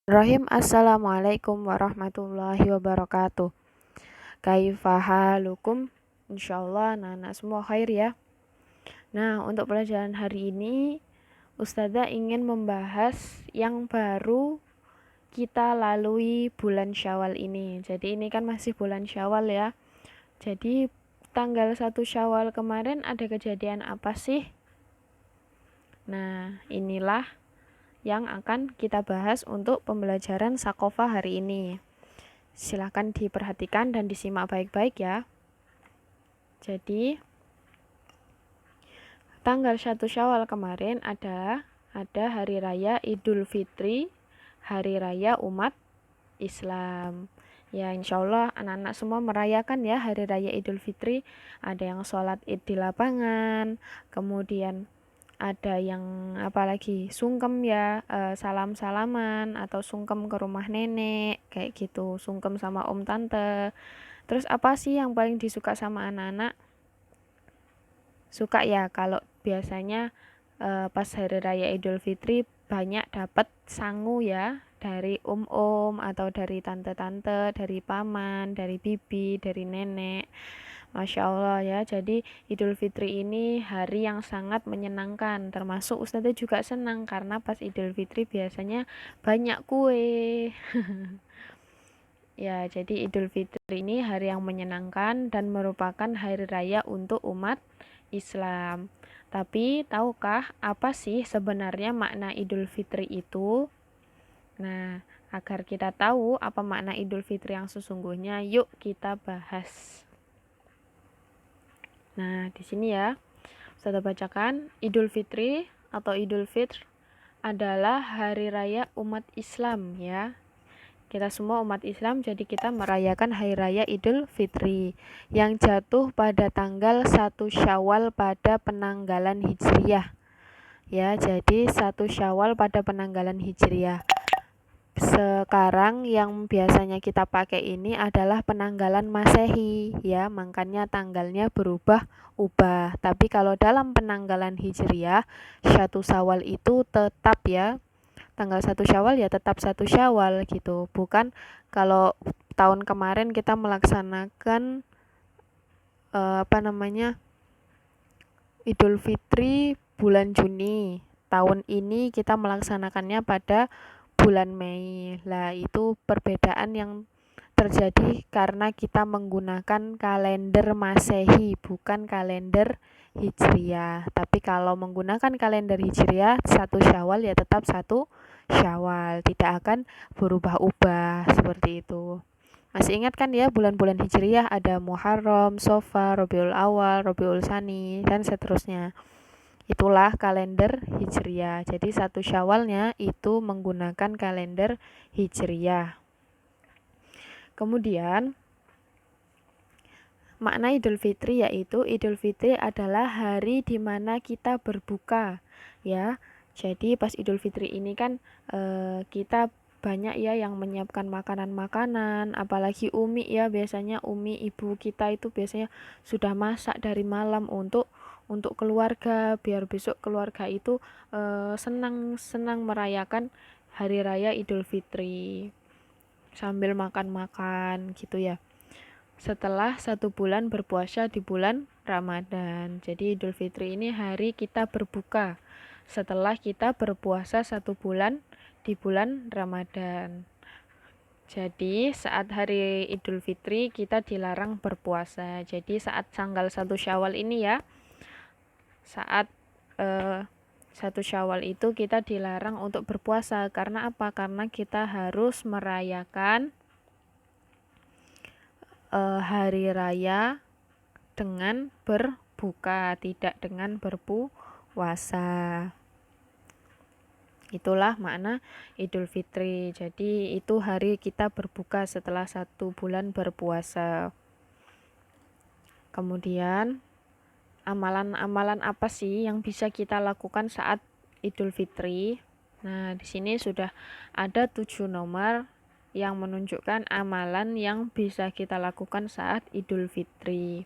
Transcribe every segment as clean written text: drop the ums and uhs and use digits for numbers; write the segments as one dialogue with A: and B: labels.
A: Rahim. Assalamualaikum warahmatullahi wabarakatuh. Kaifa halukum? Insyaallah anak-anak semua khair ya. Nah, untuk pelajaran hari ini Ustazah ingin membahas yang baru kita lalui bulan Syawal ini. Jadi ini kan masih bulan Syawal ya. Jadi tanggal 1 Syawal kemarin ada kejadian apa sih? Nah, inilah yang akan kita bahas untuk pembelajaran Sakofa hari ini. Silakan diperhatikan dan disimak baik-baik ya. Jadi, tanggal 1 Syawal kemarin ada Hari Raya Idul Fitri, Hari Raya umat Islam. Ya, insya Allah anak-anak semua merayakan ya Hari Raya Idul Fitri. Ada yang sholat id di lapangan, kemudian ada yang apalagi sungkem ya, salam-salaman atau sungkem ke rumah nenek kayak gitu, sungkem sama om tante. Terus apa sih yang paling disuka sama anak-anak? Suka ya kalau biasanya pas hari raya Idul Fitri banyak dapat sangu ya dari om-om atau dari tante-tante, dari paman, dari bibi, dari nenek. Masya Allah ya, jadi Idul Fitri ini hari yang sangat menyenangkan. Termasuk Ustazah juga senang karena pas Idul Fitri biasanya banyak kue. Ya, jadi Idul Fitri ini hari yang menyenangkan dan merupakan hari raya untuk umat Islam. Tapi tahukah apa sih sebenarnya makna Idul Fitri itu? Nah, agar kita tahu apa makna Idul Fitri yang sesungguhnya, yuk kita bahas. Nah, di sini ya, saya bacakan Idul Fitri atau Idul Fitr adalah hari raya umat Islam ya. Kita semua umat Islam, jadi kita merayakan hari raya Idul Fitri yang jatuh pada tanggal 1 Syawal pada penanggalan Hijriyah. Ya, jadi 1 Syawal pada penanggalan Hijriyah. Sekarang yang biasanya kita pakai ini adalah penanggalan Masehi ya, makanya tanggalnya berubah-ubah. Tapi kalau dalam penanggalan Hijriyah, 1 Syawal itu tetap ya, tanggal 1 Syawal ya tetap 1 Syawal gitu. Bukan kalau tahun kemarin kita melaksanakan Idul Fitri bulan Juni. Tahun ini kita melaksanakannya pada bulan Mei. Lah, itu perbedaan yang terjadi karena kita menggunakan kalender Masehi, bukan kalender Hijriah. Tapi kalau menggunakan kalender Hijriah, 1 Syawal ya tetap 1 Syawal, tidak akan berubah-ubah seperti itu. Masih ingat kan ya bulan-bulan Hijriah ada Muharram, Safar, Rabiul Awal, Rabiul Tsani, dan seterusnya. Itulah kalender Hijriah. Jadi 1 Syawalnya itu menggunakan kalender Hijriah. Kemudian makna Idul Fitri yaitu Idul Fitri adalah hari di mana kita berbuka ya. Jadi pas Idul Fitri ini kan kita banyak ya yang menyiapkan makanan-makanan, apalagi umi ya, biasanya umi ibu kita itu biasanya sudah masak dari malam untuk keluarga, biar besok keluarga itu senang merayakan hari raya Idul Fitri sambil makan-makan gitu ya. Setelah 1 bulan berpuasa di bulan Ramadan. Jadi Idul Fitri ini hari kita berbuka setelah kita berpuasa 1 bulan di bulan Ramadan. Jadi saat hari Idul Fitri kita dilarang berpuasa. Jadi saat tanggal 1 Syawal ini ya, saat 1 Syawal itu kita dilarang untuk berpuasa. Karena apa? Karena kita harus merayakan hari raya dengan berbuka, tidak dengan berpuasa. Itulah makna Idul Fitri. Jadi itu hari kita berbuka setelah 1 bulan berpuasa. Kemudian amalan-amalan apa sih yang bisa kita lakukan saat Idul Fitri? Nah, di sini sudah ada 7 nomor yang menunjukkan amalan yang bisa kita lakukan saat Idul Fitri.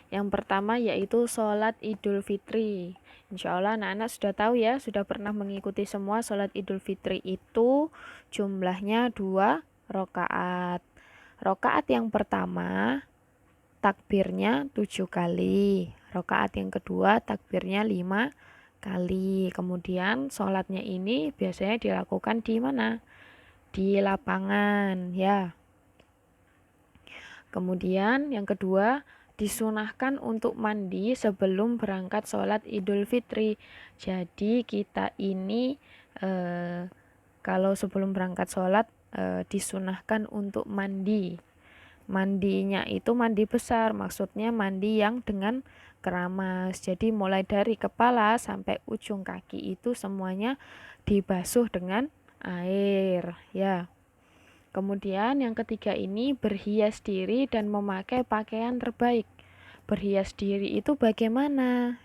A: Yang pertama yaitu sholat Idul Fitri. Insya Allah anak-anak sudah tahu ya, sudah pernah mengikuti semua. Sholat Idul Fitri itu jumlahnya 2 rakaat. Rakaat yang pertama takbirnya 7 kali. Rakaat yang kedua takbirnya 5 kali. Kemudian sholatnya ini biasanya dilakukan di mana? Di lapangan ya. Kemudian yang kedua, disunahkan untuk mandi sebelum berangkat sholat Idul Fitri. Jadi kita ini kalau sebelum berangkat sholat disunahkan untuk mandi. Mandinya itu mandi besar, maksudnya mandi yang dengan keramas. Jadi mulai dari kepala sampai ujung kaki itu semuanya dibasuh dengan air ya. Kemudian yang ketiga ini berhias diri dan memakai pakaian terbaik. Berhias diri itu bagaimana?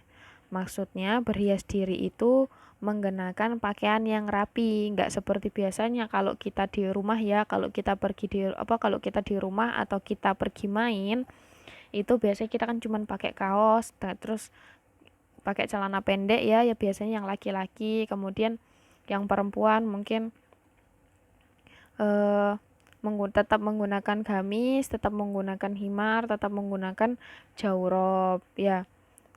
A: Maksudnya berhias diri itu menggunakan pakaian yang rapi, nggak seperti biasanya kalau kita di rumah ya, kalau kita di rumah atau kita pergi main, itu biasanya kita kan cuma pakai kaos, terus pakai celana pendek ya, biasanya yang laki-laki, kemudian yang perempuan mungkin tetap menggunakan gamis, tetap menggunakan himar, tetap menggunakan jawrob ya.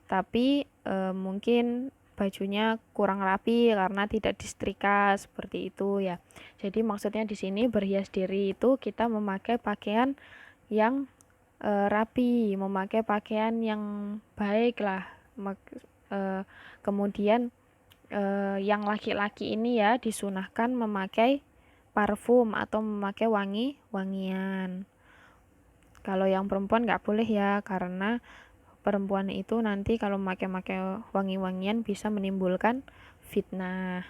A: Tapi mungkin bajunya kurang rapi karena tidak disetrika seperti itu ya. Jadi maksudnya di sini berhias diri itu kita memakai pakaian yang rapi, memakai pakaian yang baik lah. Kemudian yang laki-laki ini ya disunahkan memakai parfum atau memakai wangi-wangian. Kalau yang perempuan nggak boleh ya, karena perempuan itu nanti kalau memakai wangi-wangian bisa menimbulkan fitnah.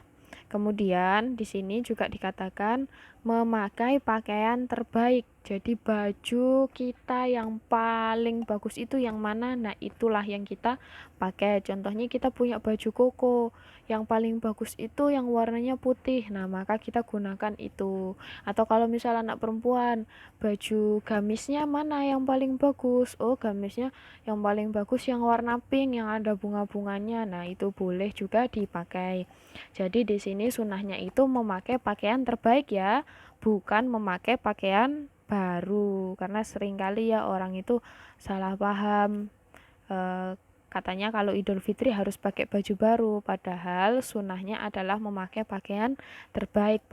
A: Kemudian di sini juga dikatakan memakai pakaian terbaik. Jadi baju kita yang paling bagus itu yang mana? Nah, itulah yang kita pakai. Contohnya kita punya baju koko, yang paling bagus itu yang warnanya putih. Nah, maka kita gunakan itu. Atau kalau misalnya anak perempuan, baju gamisnya mana yang paling bagus? Oh, gamisnya yang paling bagus yang warna pink yang ada bunga-bunganya. Nah, itu boleh juga dipakai. Jadi di sini sunahnya itu memakai pakaian terbaik ya, bukan memakai pakaian baru. Karena seringkali ya orang itu salah paham. Katanya kalau Idul Fitri harus pakai baju baru, padahal sunahnya adalah memakai pakaian terbaik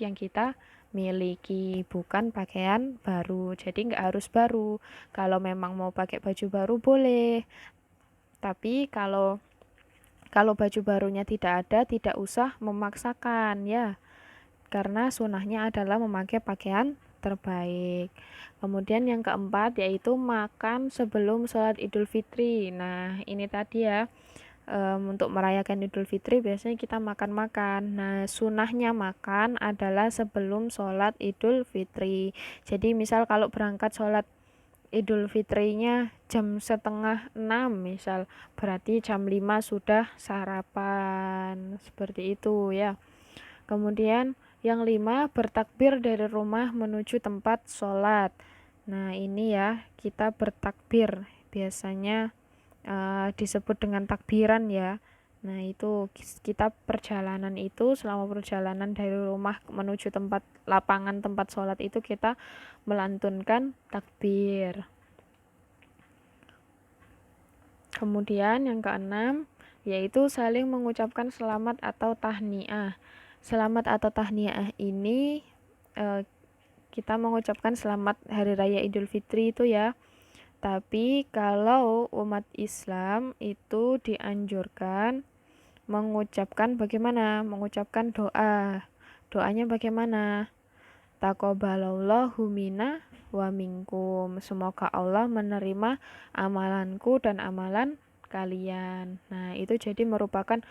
A: yang kita miliki, bukan pakaian baru. Jadi nggak harus baru. Kalau memang mau pakai baju baru boleh, tapi kalau baju barunya tidak ada, tidak usah memaksakan ya, karena sunahnya adalah memakai pakaian terbaik. Kemudian yang keempat yaitu makan sebelum sholat Idul Fitri. Nah ini tadi ya, untuk merayakan Idul Fitri biasanya kita makan-makan. Nah sunahnya makan adalah sebelum sholat Idul Fitri. Jadi misal kalau berangkat sholat Idul Fitrinya jam setengah 6 misal, berarti jam 5 sudah sarapan, seperti itu ya. Kemudian yang 5 bertakbir dari rumah menuju tempat sholat. Nah ini ya, kita bertakbir biasanya disebut dengan takbiran ya. Nah itu kita perjalanan itu, selama perjalanan dari rumah menuju lapangan tempat sholat itu kita melantunkan takbir. Kemudian yang keenam yaitu saling mengucapkan selamat atau tahniah. Selamat atau tahniah ini kita mengucapkan selamat Hari Raya Idul Fitri itu ya. Tapi kalau umat Islam itu dianjurkan mengucapkan bagaimana? Mengucapkan doa. Doanya bagaimana? Taqabbalallahu minna wa minkum. Semoga Allah menerima amalanku dan amalan kalian. Nah, itu jadi merupakan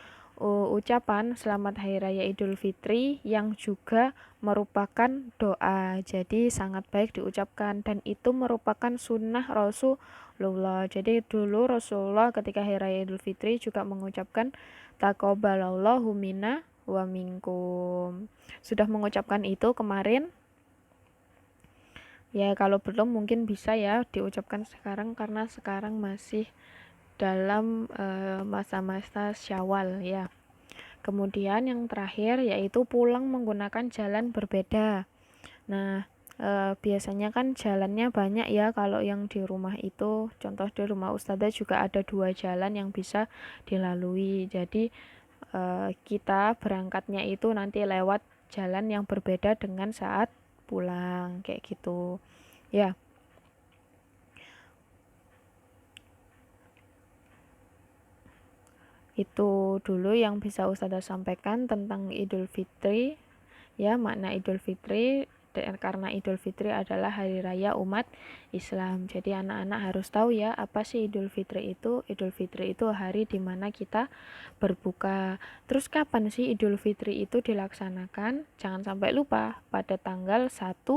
A: ucapan selamat Hari Raya Idul Fitri yang juga merupakan doa. Jadi sangat baik diucapkan dan itu merupakan sunnah Rasulullah. Jadi dulu Rasulullah ketika Hari Raya Idul Fitri juga mengucapkan taqabbalallahu minna wa minkum. Sudah mengucapkan itu kemarin. Ya, kalau belum mungkin bisa ya diucapkan sekarang karena sekarang masih dalam masa-masa Syawal ya. Kemudian yang terakhir yaitu pulang menggunakan jalan berbeda. Nah, biasanya kan jalannya banyak ya kalau yang di rumah itu. Contoh di rumah Ustazah juga ada 2 jalan yang bisa dilalui. Jadi kita berangkatnya itu nanti lewat jalan yang berbeda dengan saat pulang kayak gitu. Ya, itu dulu yang bisa Ustazah sampaikan tentang Idul Fitri. Ya, makna Idul Fitri karena Idul Fitri adalah hari raya umat Islam. Jadi anak-anak harus tahu ya apa sih Idul Fitri itu. Idul Fitri itu hari dimana kita berbuka. Terus kapan sih Idul Fitri itu dilaksanakan? Jangan sampai lupa pada tanggal 1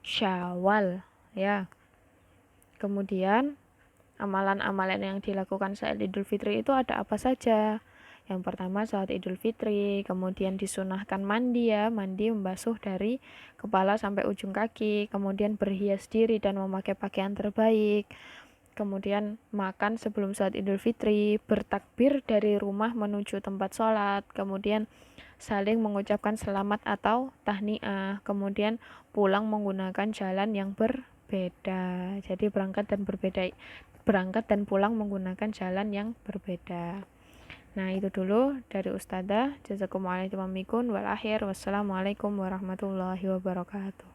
A: Syawal ya. Kemudian amalan-amalan yang dilakukan saat Idul Fitri itu ada apa saja? Yang pertama saat Idul Fitri, kemudian disunahkan mandi ya, mandi membasuh dari kepala sampai ujung kaki, kemudian berhias diri dan memakai pakaian terbaik, kemudian makan sebelum saat Idul Fitri, bertakbir dari rumah menuju tempat sholat, kemudian saling mengucapkan selamat atau tahniah, kemudian pulang menggunakan jalan yang berbeda. Jadi berangkat dan pulang menggunakan jalan yang berbeda. Nah, itu dulu dari Ustazah. Jazakumullahu khairan wal akhir. Wassalamualaikum warahmatullahi wabarakatuh.